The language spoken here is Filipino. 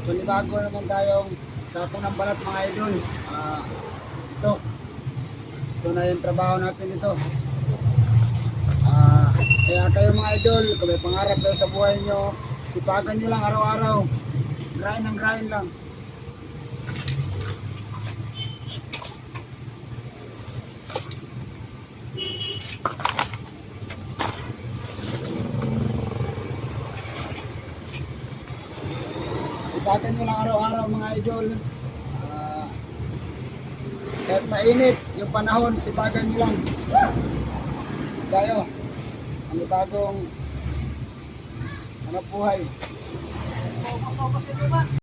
panibago naman tayong sako ng balat mga idol. Ito. Ito na yung trabaho natin dito. Kaya kayo mga idol, kung may pangarap kayo sa buhay nyo, sipagan nyo lang araw-araw. Grind ang grind lang. Sipagan nyo lang araw-araw mga idol. Kahit mainit yung panahon, sipagan nyo lang. Tayo, ang bagong buhay.